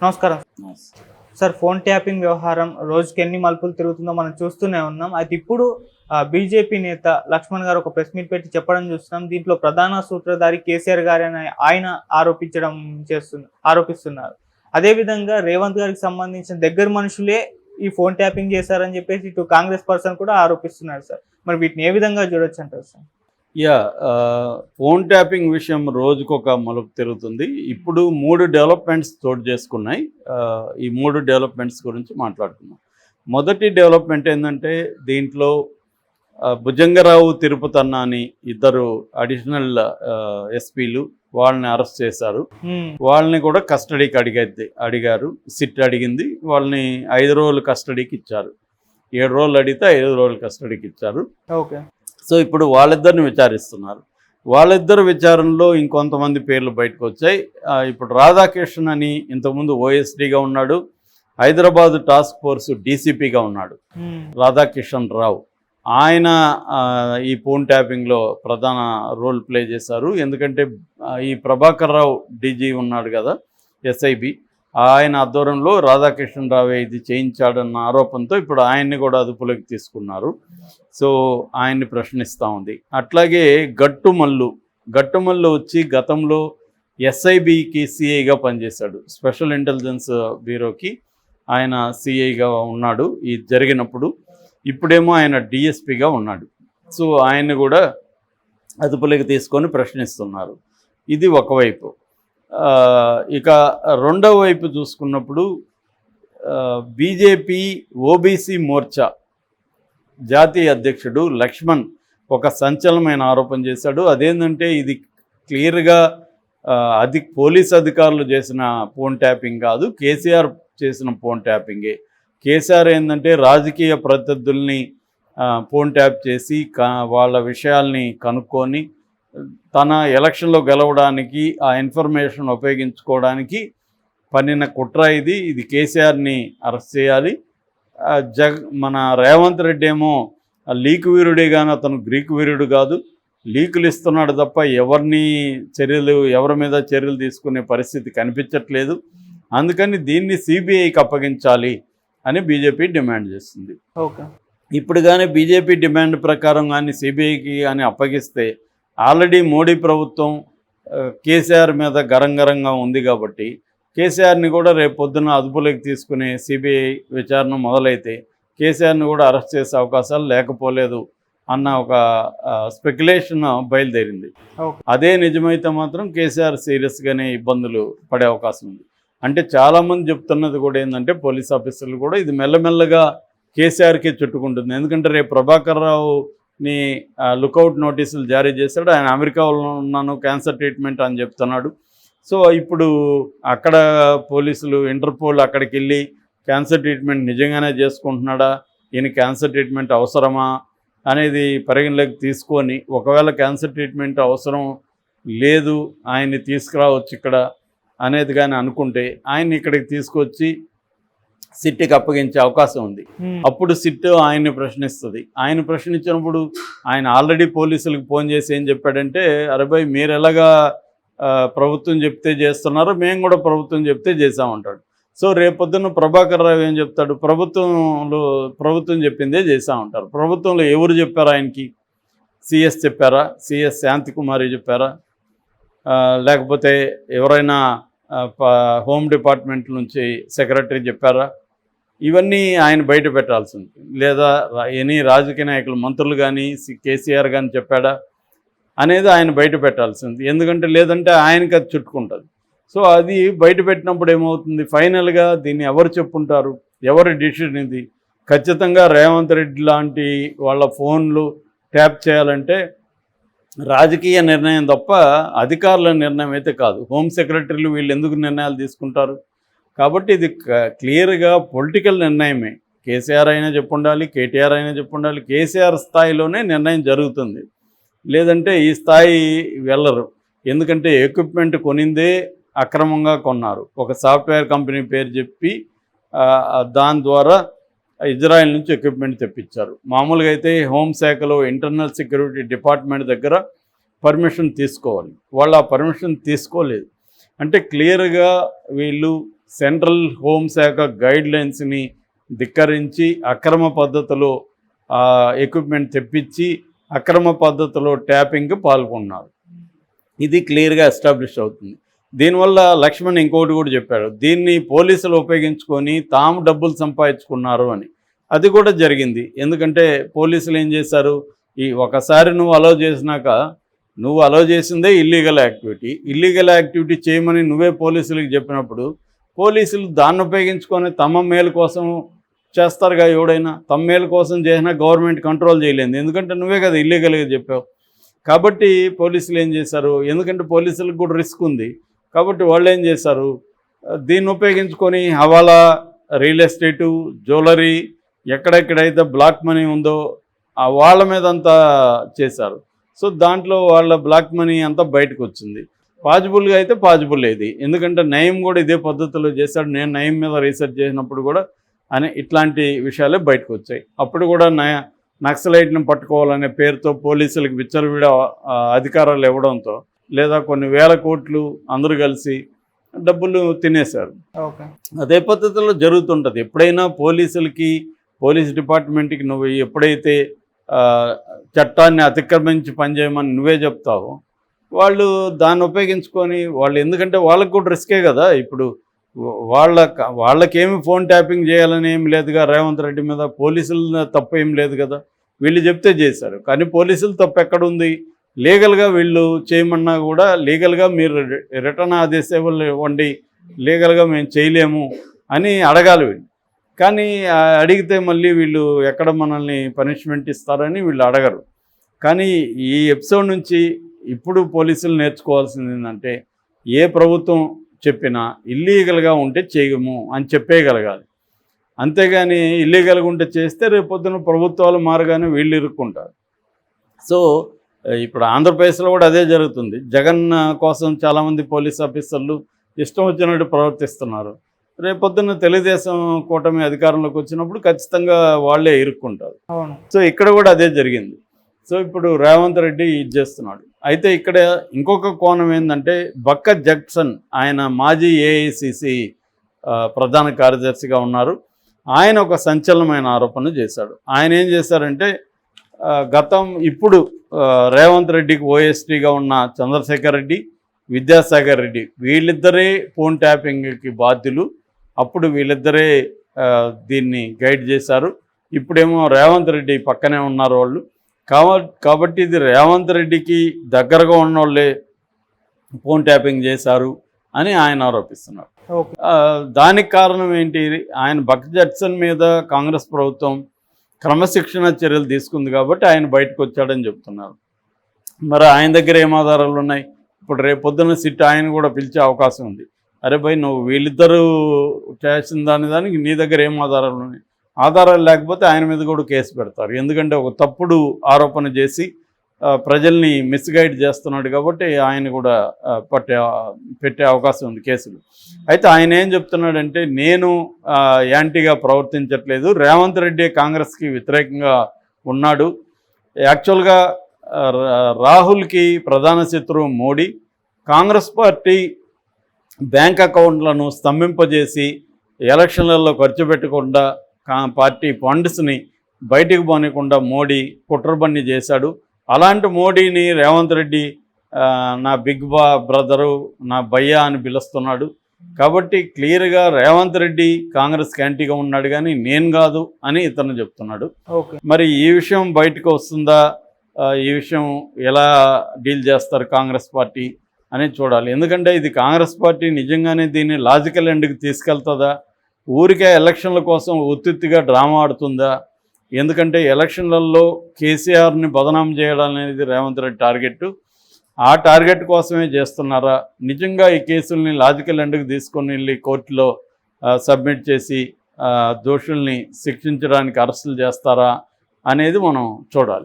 నమస్కారం sir. Phone tapping వ్యవహారం రోజుకి ఎన్ని మలుపులు తిరుగుతుందో మనం చూస్తూనే ఉన్నాం. అయితే ఇప్పుడు బీజేపీ నేత లక్ష్మణ్ గారు ఒక ప్రెస్ మీట్ పెట్టి చెప్పడం చూస్తున్నాం. దీంట్లో ప్రధాన సూత్రధారి కేసీఆర్ గారని ఆయన ఆరోపిస్తున్నారు. అదేవిధంగా రేవంత్ గారికి సంబంధించిన దగ్గర మనుషులే ఈ ఫోన్ ట్యాపింగ్ చేశారని చెప్పేసి ఇటు కాంగ్రెస్ పర్సన్ కూడా ఆరోపిస్తున్నారు సార్. మరి వీటిని ఏ విధంగా చూడొచ్చు అంటారు సార్? ఫోన్ ట్యాపింగ్ విషయం రోజుకొక మలుపు తిరుగుతుంది. ఇప్పుడు 3 డెవలప్మెంట్స్ చోటు చేసుకున్నాయి. ఈ 3 డెవలప్మెంట్స్ గురించి మాట్లాడుతున్నాం. మొదటి డెవలప్మెంట్ ఏంటంటే దీంట్లో భుజంగరావు తిరుపతన్న అని 2 అడిషనల్ ఎస్పీలు వాళ్ళని అరెస్ట్ చేశారు. వాళ్ళని కూడా కస్టడీకి అడిగారు. సిట్ అడిగింది. వాళ్ళని 5 రోజులు కస్టడీకి ఇచ్చారు. 7 రోజులు అడిగితే 5 రోజులు కస్టడీకి ఇచ్చారు. ఓకే. సో ఇప్పుడు వాళ్ళిద్దరిని విచారిస్తున్నారు. వాళ్ళిద్దరు విచారణలో ఇంకొంతమంది పేర్లు బయటకు వచ్చాయి. ఇప్పుడు రాధాకృష్ణ అని ఇంతకుముందు ఓఎస్డీగా ఉన్నాడు, హైదరాబాద్ టాస్క్ ఫోర్స్ డీసీపీగా ఉన్నాడు రాధాకిషన్ రావు. ఆయన ఈ ఫోన్ ట్యాపింగ్లో ప్రధాన రోల్ ప్లే చేశారు. ఎందుకంటే ఈ ప్రభాకర్ రావు డీజీ ఉన్నాడు కదా, ఎస్ఐబి, ఆయన ఆధ్వర్యంలో రాధాకృష్ణ రావే ఇది చేయించాడన్న ఆరోపణతో ఇప్పుడు ఆయన్ని కూడా అదుపులోకి తీసుకున్నారు. సో ఆయన్ని ప్రశ్నిస్తూ ఉంది. అట్లాగే గట్టుమల్లు వచ్చి గతంలో ఎస్ఐబికి సిఐగా పనిచేశాడు. స్పెషల్ ఇంటెలిజెన్స్ బ్యూరోకి ఆయన సిఐగా ఉన్నాడు ఇది జరిగినప్పుడు. ఇప్పుడేమో ఆయన డిఎస్పిగా ఉన్నాడు. సో ఆయన్ని కూడా అదుపులోకి తీసుకొని ప్రశ్నిస్తున్నారు. ఇది ఒకవైపు. ఇక రెండవ వైపు చూసుకున్నప్పుడు బీజేపీ ఓబీసీ మోర్చా జాతీయ అధ్యక్షుడు లక్ష్మణ్ ఒక సంచలనమైన ఆరోపణ చేశాడు. అదేంటంటే ఇది క్లియర్గా పోలీస్ అధికారులు చేసిన ఫోన్ ట్యాపింగ్ కాదు, కేసీఆర్ చేసిన ఫోన్ ట్యాపింగే. కేసీఆర్ ఏంటంటే రాజకీయ ప్రత్యర్థుల్ని ఫోన్ ట్యాప్ చేసి వాళ్ళ విషయాల్ని కనుక్కొని తన ఎలక్షన్లో గెలవడానికి ఆ ఇన్ఫర్మేషన్ ఉపయోగించుకోవడానికి పన్నిన కుట్ర ఇది కేసీఆర్ని అరెస్ట్ చేయాలి. మన రేవంత్ రెడ్డి ఏమో లీక్ వీరుడే కానీ అతను గ్రీక్ వీరుడు కాదు, లీకులు ఇస్తున్నాడు తప్ప ఎవరి మీద చర్యలు తీసుకునే పరిస్థితి కనిపించట్లేదు. అందుకని దీన్ని సిబిఐకి అప్పగించాలి అని బీజేపీ డిమాండ్ చేస్తుంది. ఇప్పుడు కానీ బీజేపీ డిమాండ్ ప్రకారం కానీ సిబిఐకి కానీ అప్పగిస్తే ఆల్రెడీ మోడీ ప్రభుత్వం కేసీఆర్ మీద గరంగా ఉంది కాబట్టి కేసీఆర్ని కూడా రేపు పొద్దున్న అదుపులోకి తీసుకునే సిబిఐ విచారణ మొదలైతే కేసీఆర్ని కూడా అరెస్ట్ చేసే అవకాశాలు లేకపోలేదు అన్న ఒక స్పెక్యులేషన్ బయలుదేరింది. అదే నిజమైతే మాత్రం కేసీఆర్ సీరియస్గానే ఇబ్బందులు పడే అవకాశం ఉంది. అంటే చాలామంది చెప్తున్నది కూడా ఏంటంటే పోలీస్ ఆఫీసర్లు కూడా ఇది మెల్లమెల్లగా కేసీఆర్కే చుట్టుకుంటుంది. ఎందుకంటే రేపు ప్రభాకర్ రావుని లుకౌట్ నోటీసులు జారీ చేశాడు. ఆయన అమెరికాలో ఉన్నాను, క్యాన్సర్ ట్రీట్మెంట్ అని చెప్తున్నాడు. సో ఇప్పుడు అక్కడ పోలీసులు ఇంటర్పోల్ అక్కడికి వెళ్ళి క్యాన్సర్ ట్రీట్మెంట్ నిజంగానే చేసుకుంటున్నాడా, ఈయన క్యాన్సర్ ట్రీట్మెంట్ అవసరమా అనేది పరిగణలోకి తీసుకొని ఒకవేళ క్యాన్సర్ ట్రీట్మెంట్ అవసరం లేదు ఆయన్ని తీసుకురావచ్చు ఇక్కడ అనేది కానీ అనుకుంటే ఆయన్ని ఇక్కడికి తీసుకొచ్చి సిట్కి అప్పగించే అవకాశం ఉంది. అప్పుడు సిట్ ఆయన్ని ప్రశ్నిస్తుంది. ఆయన ప్రశ్నించినప్పుడు ఆయన ఆల్రెడీ పోలీసులకు ఫోన్ చేసి ఏం చెప్పాడంటే, అరే భయ్ మీరు ఎలాగా ప్రభుత్వం చెప్తే చేస్తున్నారో మేము కూడా ప్రభుత్వం చెప్తే చేసామంటాడు. సో రేపొద్దున ప్రభాకర్ రావు ఏం చెప్తాడు, ప్రభుత్వం చెప్పిందే చేసామంటారు. ప్రభుత్వంలో ఎవరు చెప్పారా ఆయనకి? సిఎస్ చెప్పారా? సిఎస్ శాంతికుమారి చెప్పారా? లేకపోతే ఎవరైనా హోమ్ డిపార్ట్మెంట్ నుంచి సెక్రటరీ చెప్పారా? ఇవన్నీ ఆయన బయట పెట్టాల్సింది. లేదా ఎనీ రాజకీయ నాయకులు, మంత్రులు కానీ కేసీఆర్ కానీ చెప్పాడా అనేది ఆయన బయట పెట్టాల్సింది. ఎందుకంటే లేదంటే ఆయనకి అది చుట్టుకుంటుంది. సో అది బయట పెట్టినప్పుడు ఏమవుతుంది, ఫైనల్గా దీన్ని ఎవరు చెప్పుంటారు, ఎవరి డిసిషన్ ఇది? ఖచ్చితంగా రేవంత్ రెడ్డి లాంటి వాళ్ళ ఫోన్లు ట్యాప్ చేయాలంటే రాజకీయ నిర్ణయం తప్ప అధికారుల నిర్ణయం అయితే కాదు. హోమ్ సెక్రటరీలు వీళ్ళు ఎందుకు నిర్ణయాలు తీసుకుంటారు? కాబట్టి ఇది క్లియర్గా పొలిటికల్ నిర్ణయమే. కేసీఆర్ అయినా చెప్పుండాలి, కేటీఆర్ అయినా చెప్పుండాలి. కేసీఆర్ స్థాయిలోనే నిర్ణయం జరుగుతుంది, లేదంటే ఈ స్థాయి వెళ్ళరు. ఎందుకంటే ఎక్విప్మెంట్ కొనిందే అక్రమంగా కొన్నారు. ఒక సాఫ్ట్వేర్ కంపెనీ పేరు చెప్పి దాని ద్వారా ఇజ్రాయెల్ నుంచి ఎక్విప్మెంట్ తెప్పించారు. మామూలుగా అయితే హోంశాఖలో ఇంటర్నల్ సెక్యూరిటీ డిపార్ట్మెంట్ దగ్గర పర్మిషన్ తీసుకోవాలి. వాళ్ళు ఆ పర్మిషన్ తీసుకోలేదు. అంటే క్లియర్గా వీళ్ళు సెంట్రల్ హోంశాఖ గైడ్లైన్స్ని ధిక్కరించి అక్రమ పద్ధతిలో ఎక్విప్మెంట్ తెప్పించి అక్రమ పద్ధతిలో ట్యాపింగ్కి పాల్గొన్నారు. ఇది క్లియర్గా ఎస్టాబ్లిష్ అవుతుంది. దీనివల్ల లక్ష్మణ్ ఇంకోటి కూడా చెప్పాడు, దీన్ని పోలీసులు ఉపయోగించుకొని తాము డబ్బులు సంపాదించుకున్నారు అని. అది కూడా జరిగింది. ఎందుకంటే పోలీసులు ఏం చేశారు, ఈ ఒకసారి నువ్వు అలౌ చేసినాక, నువ్వు అలౌ చేసిందే ఇల్లీగల్ యాక్టివిటీ చేయమని నువ్వే పోలీసులకు చెప్పినప్పుడు పోలీసులు దాన్ని ఉపయోగించుకొని తమ మేలు కోసం చేస్తారుగా. ఎవడైనా తమ మేలు కోసం చేసినా గవర్నమెంట్ కంట్రోల్ చేయలేదు, ఎందుకంటే నువ్వే కదా ఇల్లీగల్గా చెప్పావు. కాబట్టి పోలీసులు ఏం చేశారు, ఎందుకంటే పోలీసులకు కూడా రిస్క్ ఉంది కాబట్టి వాళ్ళు ఏం చేశారు, దీన్ని ఉపయోగించుకొని హవాలా, రియల్ ఎస్టేటు, జ్యువెలరీ, ఎక్కడెక్కడైతే బ్లాక్ మనీ ఉందో వాళ్ళ మీద అంతా చేశారు. సో దాంట్లో వాళ్ళ బ్లాక్ మనీ అంతా బయటకు వచ్చింది. పాజిబుల్గా అయితే పాజిబుల్ ఇది, ఎందుకంటే నయం కూడా ఇదే పద్ధతిలో చేశాడు. నేను నయం మీద రీసెర్చ్ చేసినప్పుడు కూడా ఇట్లాంటి విషయాలే బయటకు వచ్చాయి. అప్పుడు కూడా నక్సలైట్ని పట్టుకోవాలనే పేరుతో పోలీసులకు విచ్చలవిడ అధికారాలు ఇవ్వడంతో, లేదా కొన్ని వేల కోట్లు అందరూ కలిసి డబ్బులు తినేశారు. అదే పద్ధతిలో జరుగుతుంటుంది. ఎప్పుడైనా పోలీస్ డిపార్ట్మెంట్కి నువ్వు ఎప్పుడైతే చట్టాన్ని అతిక్రమించి పనిచేయమని నువ్వే చెప్తావో, వాళ్ళు దాన్ని ఉపయోగించుకొని వాళ్ళు, ఎందుకంటే వాళ్ళకు కూడా రిస్కే కదా. ఇప్పుడు వాళ్ళకేమి ఫోన్ ట్యాపింగ్ చేయాలని ఏమి లేదుగా రేవంత్ రెడ్డి మీద, పోలీసుల తప్పు ఏం లేదు కదా, వీళ్ళు చెప్తే చేశారు. కానీ పోలీసులు తప్పు ఎక్కడుంది, లీగల్గా వీళ్ళు చేయమన్నా కూడా లీగల్గా మీరు రిటర్న్ ఆదేశాలు ఇవ్వండి, లీగల్గా మేము చేయలేము అని అడగాలి వీళ్ళు. కానీ అడిగితే మళ్ళీ వీళ్ళు ఎక్కడ మనల్ని పనిష్మెంట్ ఇస్తారని వీళ్ళు అడగరు. కానీ ఈ ఎపిసోడ్ నుంచి ఇప్పుడు పోలీసులు నేర్చుకోవాల్సింది ఏంటంటే, ఏ ప్రభుత్వం చెప్పినా ఇల్లీగల్గా ఉంటే చేయము అని చెప్పేయగలగాలి. అంతేగాని ఇల్లీగల్గా ఉంటే చేస్తే రేపొద్దున ప్రభుత్వాలు మారగానే వీళ్ళు ఇరుక్కుంటారు. సో ఇప్పుడు ఆంధ్రప్రదేశ్లో కూడా అదే జరుగుతుంది. జగన్ కోసం చాలామంది పోలీస్ ఆఫీసర్లు ఇష్టం వచ్చినట్టు ప్రవర్తిస్తున్నారు. రేపొద్దున తెలుగుదేశం కూటమి అధికారంలోకి వచ్చినప్పుడు ఖచ్చితంగా వాళ్ళే ఇరుక్కుంటారు. సో ఇక్కడ కూడా అదే జరిగింది. సో ఇప్పుడు రేవంత్ రెడ్డి ఇది చేస్తున్నాడు. అయితే ఇక్కడ ఇంకొక కోణం ఏంటంటే, బక్క జక్సన్, ఆయన మాజీ ఏఐసిసి ప్రధాన కార్యదర్శిగా ఉన్నారు. ఆయన ఒక సంచలనమైన ఆరోపణ చేశాడు. ఆయన ఏం చేశారంటే, ఇప్పుడు రేవంత్ రెడ్డికి ఓఎస్టీగా ఉన్న చంద్రశేఖర్ రెడ్డి, విద్యాసాగర్ రెడ్డి, వీళ్ళిద్దరే ఫోన్ ట్యాపింగ్కి బాధ్యులు. అప్పుడు వీళ్ళిద్దరే దీన్ని గైడ్ చేశారు. ఇప్పుడేమో రేవంత్ రెడ్డి పక్కనే ఉన్నారు వాళ్ళు. కాబట్టి ఇది రేవంత్ రెడ్డికి దగ్గరగా ఉన్న వాళ్ళే ఫోన్ ట్యాపింగ్ చేశారు అని ఆయన ఆరోపిస్తున్నారు. దానికి కారణం ఏంటి, ఆయన బక్ జడ్సన్ మీద కాంగ్రెస్ ప్రభుత్వం క్రమశిక్షణ చర్యలు తీసుకుంది కాబట్టి ఆయన బయటకు వచ్చాడని చెప్తున్నారు. మరి ఆయన దగ్గర ఏం ఆధారాలు ఉన్నాయి? ఇప్పుడు రేపొద్దున సిట్ ఆయన కూడా పిలిచే అవకాశం ఉంది. అరే భయ్, నువ్వు వీళ్ళిద్దరూ చేసిన దానికి నీ దగ్గర ఏం ఆధారాలు ఉన్నాయి? ఆధారాలు లేకపోతే ఆయన మీద కూడా కేసు పెడతారు. ఎందుకంటే ఒక తప్పుడు ఆరోపణ చేసి ప్రజల్ని మిస్గైడ్ చేస్తున్నాడు కాబట్టి ఆయన కూడా పెట్టే అవకాశం ఉంది కేసులు. అయితే ఆయన ఏం చెప్తున్నాడంటే, నేను యాంటీగా ప్రవర్తించట్లేదు, రేవంత్ రెడ్డి కాంగ్రెస్కి వ్యతిరేకంగా ఉన్నాడు. యాక్చువల్గా రాహుల్కి ప్రధాన శత్రువు మోడీ. కాంగ్రెస్ పార్టీ బ్యాంక్ అకౌంట్లను స్తంభింపజేసి ఎలక్షన్లలో ఖర్చు పెట్టకుండా పార్టీ ఫండ్స్ని బయటికి పోనీయకుండా మోడీ కుట్రబన్ని చేశాడు. అలాంటి మోడీని రేవంత్ రెడ్డి నా బిగ్ బ్రదరు, నా భయ్యా అని పిలుస్తున్నాడు. కాబట్టి క్లియర్గా రేవంత్ రెడ్డి కాంగ్రెస్కి యాంటీగా ఉన్నాడు కానీ నేను కాదు అని ఇతను చెప్తున్నాడు. మరి ఈ విషయం బయటకు వస్తుందా, ఈ విషయం ఎలా డీల్ చేస్తారు కాంగ్రెస్ పార్టీ అని చూడాలి. ఎందుకంటే ఇది కాంగ్రెస్ పార్టీ నిజంగానే దీన్ని లాజికల్ ఎండ్కి తీసుకెళ్తుందా, ఊరికే ఎలక్షన్ల కోసం ఉత్తిగా డ్రామా ఆడుతుందా? ఎందుకంటే ఎలక్షన్లలో కేసీఆర్ని బదనాం చేయడం అనేది రేవంత్ రెడ్డి టార్గెట్. ఆ టార్గెట్ కోసమే చేస్తున్నారా? నిజంగా ఈ కేసుల్ని లాజికల్ ఎండ్కి తీసుకొని వెళ్ళి కోర్టులో సబ్మిట్ చేసి దోషుల్ని శిక్షించడానికి అరెస్టులు చేస్తారా అనేది మనం చూడాలి.